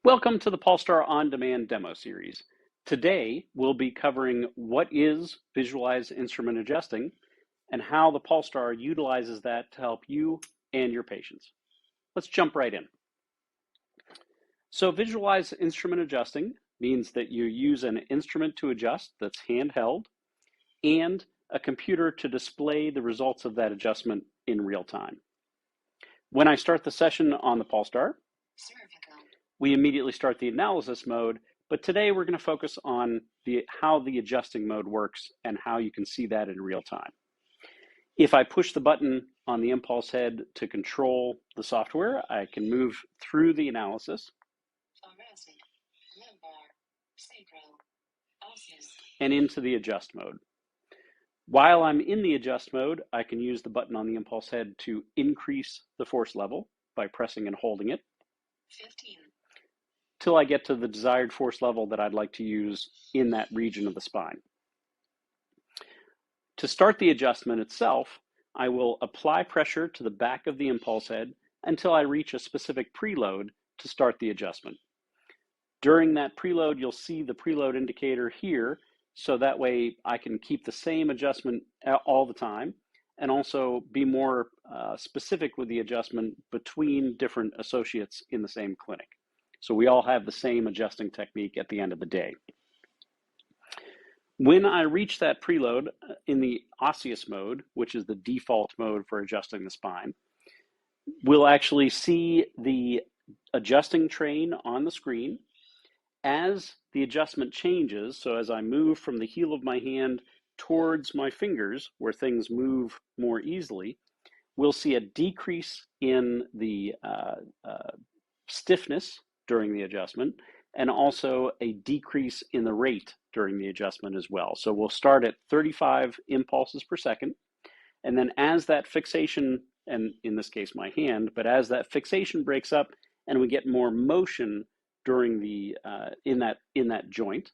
Welcome to the PulStar On-Demand demo series. Today, we'll be covering what is visualized instrument adjusting and how the PulStar utilizes that to help you and your patients. Let's jump right in. So visualized instrument adjusting means that you use an instrument to adjust that's handheld and a computer to display the results of that adjustment in real time. When I start the session on the PulStar, we immediately start the analysis mode, but today we're going to focus on how the adjusting mode works and how you can see that in real time. If I push the button on the impulse head to control the software, I can move through the analysis and into the adjust mode. While I'm in the adjust mode, I can use the button on the impulse head to increase the force level by pressing and holding it. 15. Till I get to the desired force level that I'd like to use in that region of the spine. To start the adjustment itself, I will apply pressure to the back of the impulse head until I reach a specific preload to start the adjustment. During that preload, you'll see the preload indicator here, so that way I can keep the same adjustment all the time and also be more specific with the adjustment between different associates in the same clinic. So we all have the same adjusting technique at the end of the day. When I reach that preload in the Osseous mode, which is the default mode for adjusting the spine, we'll actually see the adjusting train on the screen. As the adjustment changes, so as I move from the heel of my hand towards my fingers, where things move more easily, we'll see a decrease in the stiffness during the adjustment, and also a decrease in the rate during the adjustment as well. So we'll start at 35 impulses per second, and then as that fixation, and in this case my hand, but as that fixation breaks up and we get more motion during the in that joint,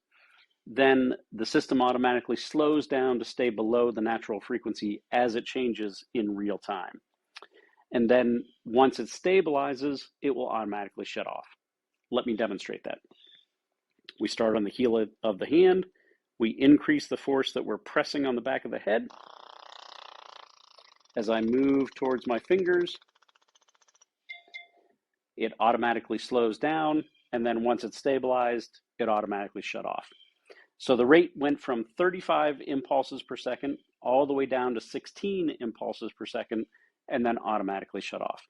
then the system automatically slows down to stay below the natural frequency as it changes in real time. And then once it stabilizes, it will automatically shut off. Let me demonstrate that. We start on the heel of the hand. We increase the force that we're pressing on the back of the head. As I move towards my fingers, it automatically slows down. And then once it's stabilized, it automatically shut off. So the rate went from 35 impulses per second all the way down to 16 impulses per second, and then automatically shut off.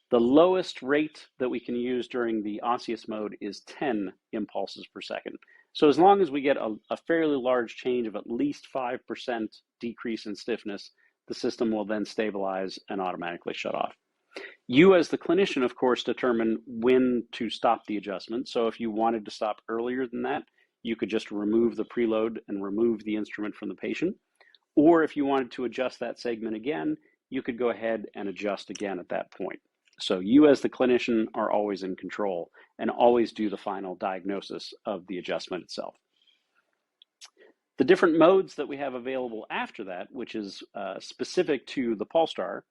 The lowest rate that we can use during the Osseous mode is 10 impulses per second. So as long as we get a fairly large change of at least 5% decrease in stiffness, the system will then stabilize and automatically shut off. You as the clinician, of course, determine when to stop the adjustment. So if you wanted to stop earlier than that, you could just remove the preload and remove the instrument from the patient. Or if you wanted to adjust that segment again, you could go ahead and adjust again at that point. So you as the clinician are always in control and always do the final diagnosis of the adjustment itself. The different modes that we have available after that, which is specific to the PulStar,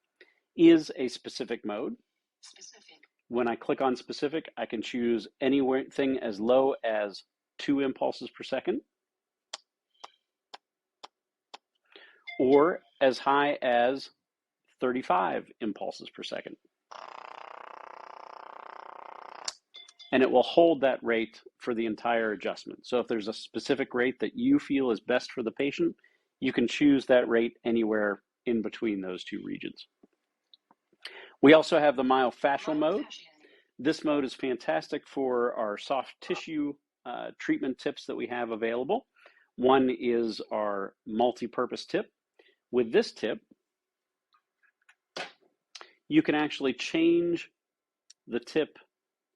is a specific mode. Specific. When I click on specific, I can choose anything as low as 2 impulses per second or as high as 35 impulses per second. And it will hold that rate for the entire adjustment. So if there's a specific rate that you feel is best for the patient, you can choose that rate anywhere in between those two regions. We also have the myofascial mode. This mode is fantastic for our soft tissue treatment tips that we have available. One is our multi-purpose tip. With this tip, you can actually change the tip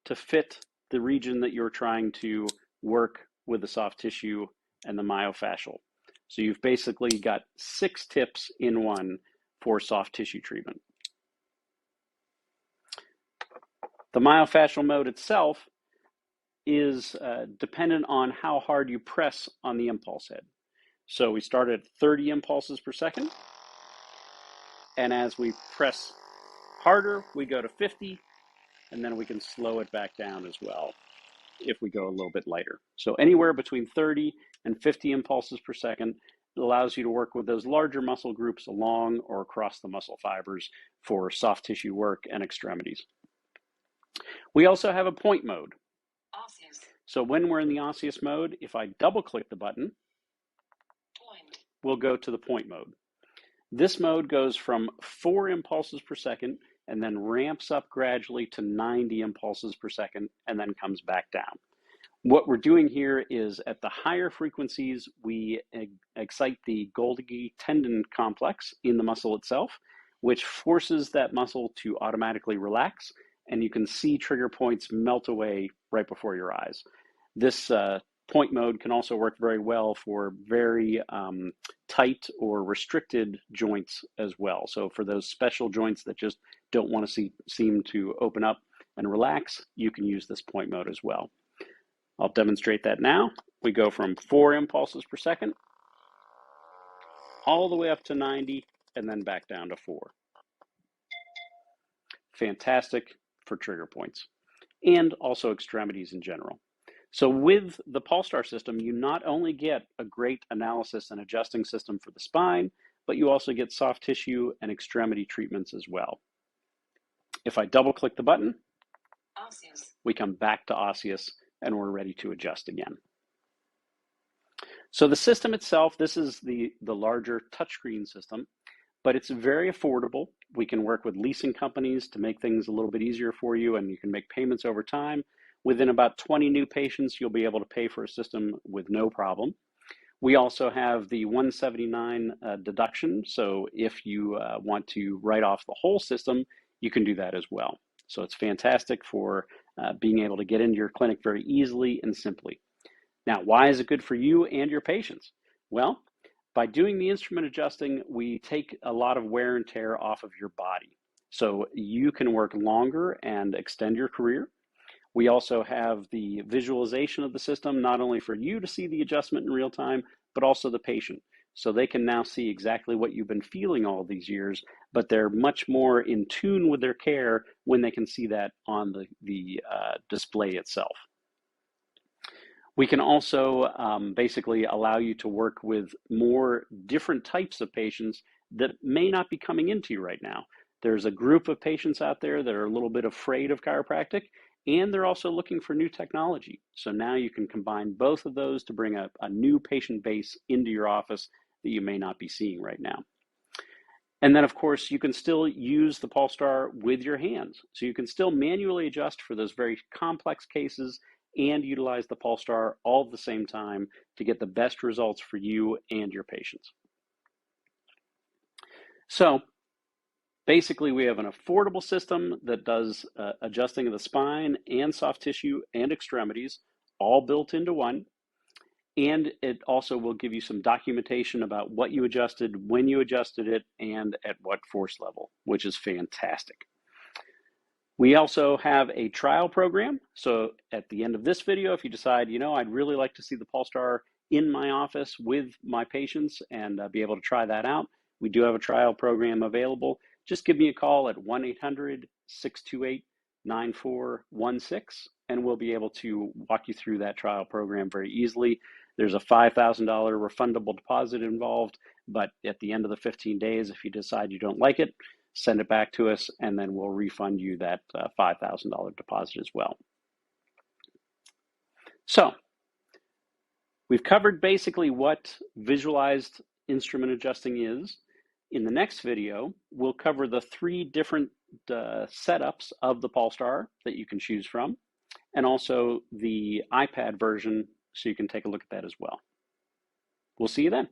to fit the region that you're trying to work with the soft tissue and the myofascial. So you've basically got 6 tips in one for soft tissue treatment. The myofascial mode itself is dependent on how hard you press on the impulse head. So we start at 30 impulses per second, and as we press harder, we go to 50, and then we can slow it back down as well. if we go a little bit lighter. So anywhere between 30 and 50 impulses per second allows you to work with those larger muscle groups along or across the muscle fibers for soft tissue work and extremities. We also have a point mode. Osseous. So when we're in the osseous mode, if I double click the button, Point. we'll go to the point mode. This mode goes from 4 impulses per second and then ramps up gradually to 90 impulses per second and then comes back down. What we're doing here is at the higher frequencies, we excite the Golgi tendon complex in the muscle itself, which forces that muscle to automatically relax, and you can see trigger points melt away right before your eyes. This point mode can also work very well for very tight or restricted joints as well. So for those special joints that just don't want to seem to open up and relax, you can use this point mode as well. I'll demonstrate that now. We go from 4 impulses per second all the way up to 90 and then back down to 4. Fantastic for trigger points and also extremities in general. So with the PulStar system, you not only get a great analysis and adjusting system for the spine, but you also get soft tissue and extremity treatments as well. If I double click the button, Osseous. we come back to osseous and we're ready to adjust again. So the system itself, this is the larger touchscreen system, but it's very affordable. We can work with leasing companies to make things a little bit easier for you, and you can make payments over time. Within about 20 new patients, you'll be able to pay for a system with no problem. We also have the $179 deduction. So if you want to write off the whole system, you can do that as well. So it's fantastic for being able to get into your clinic very easily and simply. Now, why is it good for you and your patients? Well, by doing the instrument adjusting, we take a lot of wear and tear off of your body. So you can work longer and extend your career. We also have the visualization of the system, not only for you to see the adjustment in real time, but also the patient. So they can now see exactly what you've been feeling all these years, but they're much more in tune with their care when they can see that on the display itself. We can also basically allow you to work with more different types of patients that may not be coming into you right now. There's a group of patients out there that are a little bit afraid of chiropractic, and they're also looking for new technology. So now you can combine both of those to bring a new patient base into your office that you may not be seeing right now. And then, of course, you can still use the PulStar with your hands. So you can still manually adjust for those very complex cases and utilize the PulStar all at the same time to get the best results for you and your patients. So basically, we have an affordable system that does adjusting of the spine and soft tissue and extremities, all built into one. And it also will give you some documentation about what you adjusted, when you adjusted it, and at what force level, which is fantastic. We also have a trial program. So at the end of this video, if you decide, I'd really like to see the PulStar in my office with my patients and be able to try that out, we do have a trial program available. Just give me a call at 1-800-628-9416, and we'll be able to walk you through that trial program very easily. There's a $5,000 refundable deposit involved, but at the end of the 15 days, if you decide you don't like it, send it back to us, and then we'll refund you that $5,000 deposit as well. So we've covered basically what visualized instrument adjusting is. In the next video, we'll cover the 3 different setups of the PulStar that you can choose from, and also the iPad version, so you can take a look at that as well. We'll see you then.